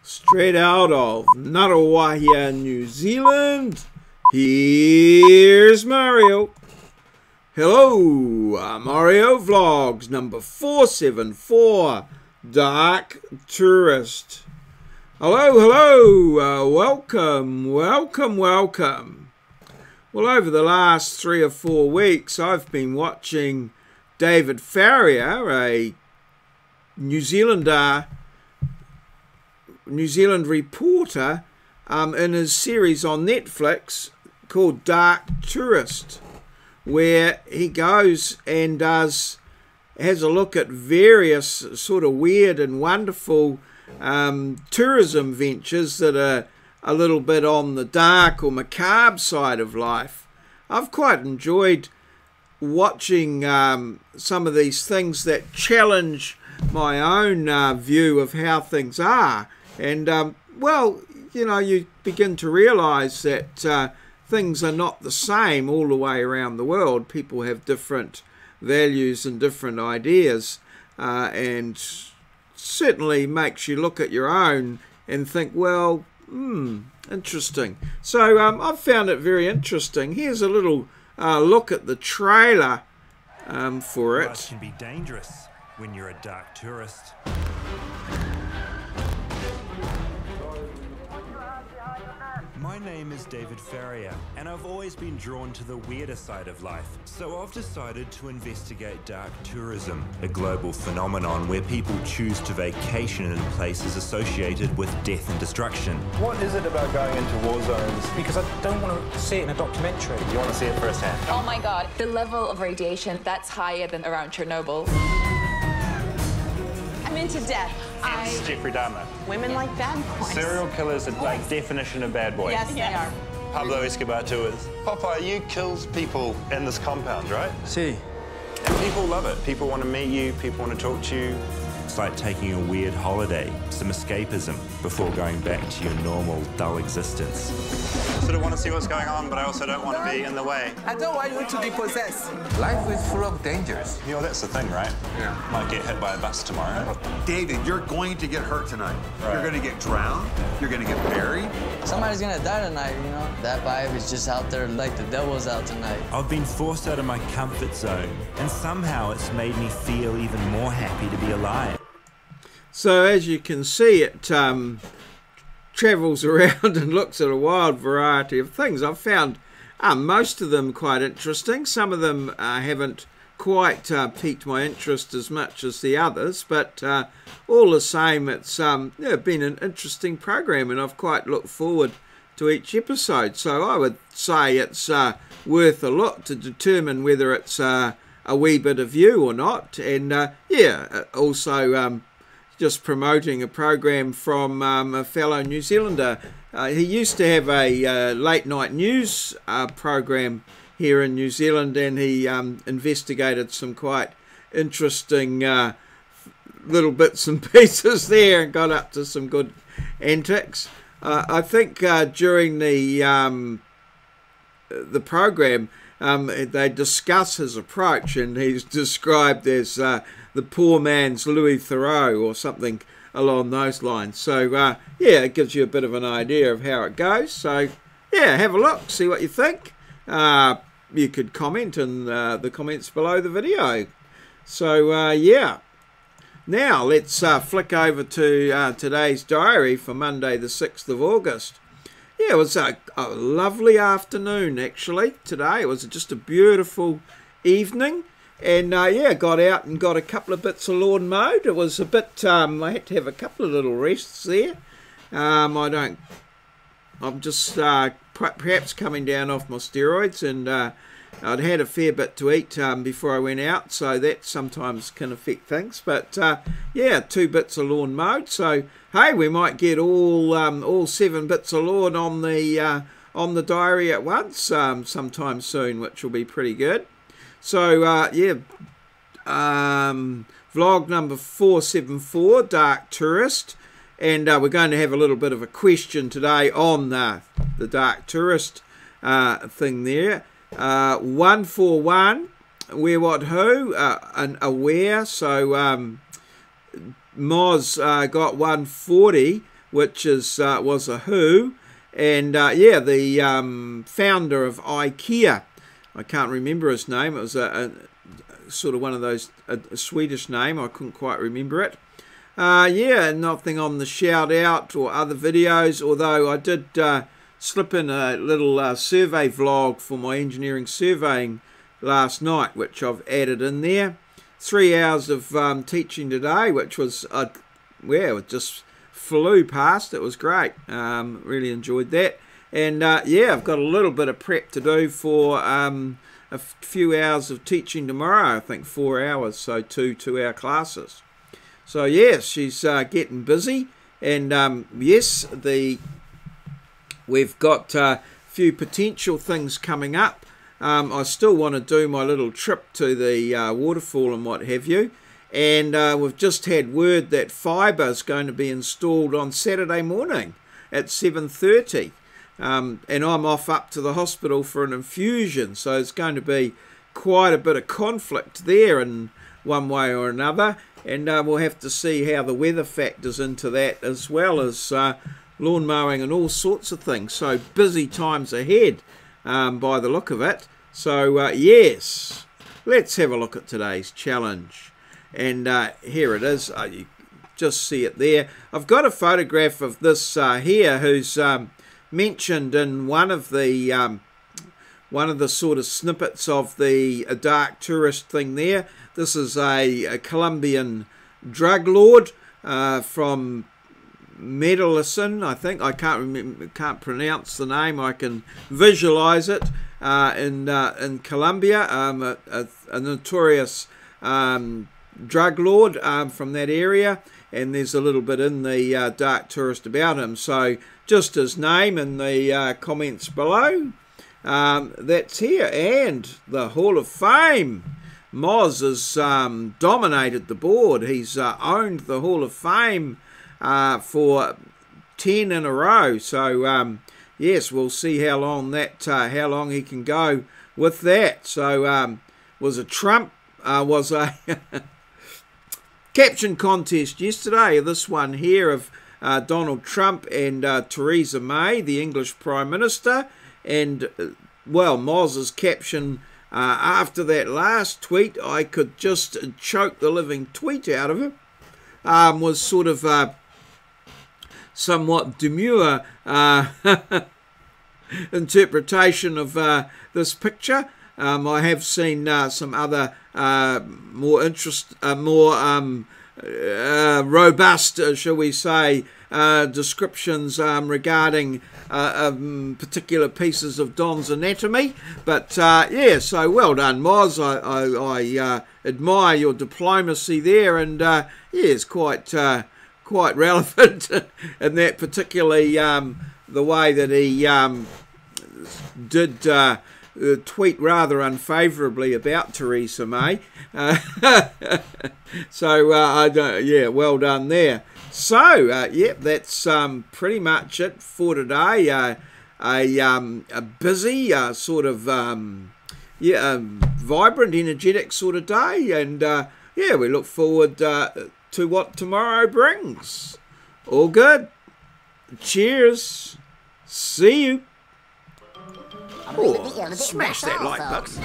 Straight out of Ngaruawahia, New Zealand, here's Mario. Hello, Mario Vlogs number 474, Dark Tourist. Hello, welcome. Well, over the last 3 or 4 weeks, I've been watching David Farrier, a New Zealand reporter, in his series on Netflix called Dark Tourist, where he goes and has a look at various sort of weird and wonderful tourism ventures that are a little bit on the dark or macabre side of life. I've quite enjoyed watching some of these things that challenge my own view of how things are. And, well, you know, you begin to realise that things are not the same all the way around the world. People have different values and different ideas, and certainly makes you look at your own and think, well, interesting. So I've found it very interesting. Here's a little look at the trailer for it. Life can be dangerous when you're a dark tourist. My name is David Farrier, and I've always been drawn to the weirder side of life. So I've decided to investigate dark tourism, a global phenomenon where people choose to vacation in places associated with death and destruction. What is it about going into war zones? Because I don't want to see it in a documentary. You want to see it firsthand? Oh my God, the level of radiation, that's higher than around Chernobyl. I'm into death. It's Jeffrey Dahmer. Women like bad boys. Serial killers are like definition of bad boy. Yes, they are. Pablo Escobar tours. Popeye, you killed people in this compound, right? See. And people love it. People want to meet you. People want to talk to you. It's like taking a weird holiday, some escapism, before going back to your normal, dull existence. I sort of want to see what's going on, but I also don't want to be in the way. I don't want you to be possessed. Life is full of dangers. You know, that's the thing, right? Yeah. Might get hit by a bus tomorrow. David, you're going to get hurt tonight. Right. You're going to get drowned. You're going to get buried. Somebody's gonna die tonight, you know? That vibe is just out there like the devil's out tonight. I've been forced out of my comfort zone, and somehow it's made me feel even more happy to be alive. So as you can see, it travels around and looks at a wild variety of things. I've found most of them quite interesting. Some of them haven't quite piqued my interest as much as the others, but all the same, it's been an interesting program, and I've quite looked forward to each episode. So I would say it's worth a look to determine whether it's a wee bit of you or not. And also just promoting a program from a fellow New Zealander. He used to have a late night news program here in New Zealand, and he investigated some quite interesting little bits and pieces there and got up to some good antics. I think during the program they discuss his approach, and he's described as the poor man's Louis Theroux or something along those lines. So yeah, it gives you a bit of an idea of how it goes. So yeah, have a look, see what you think. You could comment in the comments below the video. So yeah, now let's flick over to today's diary for Monday the 6th of August. Yeah, it was a lovely afternoon actually today. It was just a beautiful evening. And yeah, got out and got a couple of bits of lawn mowed. It was a bit, I had to have a couple of little rests there. I'm just perhaps coming down off my steroids, and I'd had a fair bit to eat before I went out, so that sometimes can affect things. But yeah, 2 bits of lawn mowed. So hey, we might get all 7 bits of lawn on the diary at once sometime soon, which will be pretty good. So yeah, vlog number 474, Dark Tourist, and we're going to have a little bit of a question today on the Dark Tourist thing there. 141, where, what, who, and aware. So Moz got 140, which is was a who, and yeah, the founder of IKEA. I can't remember his name. It was a sort of one of those, a Swedish name. I couldn't quite remember it. Yeah, nothing on the shout out or other videos, although I did slip in a little survey vlog for my engineering surveying last night, which I've added in there. 3 hours of teaching today, which was, well, it just flew past. It was great. Really enjoyed that. And yeah, I've got a little bit of prep to do for a few hours of teaching tomorrow. I think 4 hours, so two 2-hour classes. So yes, she's getting busy, and yes, we've got a few potential things coming up. I still want to do my little trip to the waterfall and what have you, and we've just had word that fibre is going to be installed on Saturday morning at 7:30, and I'm off up to the hospital for an infusion, so it's going to be quite a bit of conflict there in one way or another. And we'll have to see how the weather factors into that, as well as lawn mowing and all sorts of things. So busy times ahead by the look of it. So yes, let's have a look at today's challenge. And here it is. You just see it there. I've got a photograph of this here, who's mentioned in one of the sort of snippets of the dark tourist thing there. This is a Colombian drug lord from Medellin, I think. I can't remember, can't pronounce the name. I can visualize it in Colombia. A notorious drug lord from that area, and there's a little bit in the dark tourist about him. So just his name in the comments below. That's here, and the Hall of Fame. Moz has dominated the board. He's owned the Hall of Fame for 10 in a row. So yes, we'll see how long he can go with that. So was a caption contest yesterday. This one here of Donald Trump and Theresa May, the English Prime Minister, and well, Moz's caption after that last tweet, I could just choke the living tweet out of him, was sort of somewhat demure interpretation of this picture. I have seen some other more robust, shall we say, descriptions regarding particular pieces of Don's anatomy. But yeah, so well done, Moz. I admire your diplomacy there, and yeah, it's quite relevant in that, particularly the way that he did tweet rather unfavourably about Theresa May. So yeah, well done there. So yep, that's pretty much it for today. A busy sort of vibrant, energetic sort of day, and yeah, we look forward to what tomorrow brings. All good. Cheers. See you. Oh, smash that like button.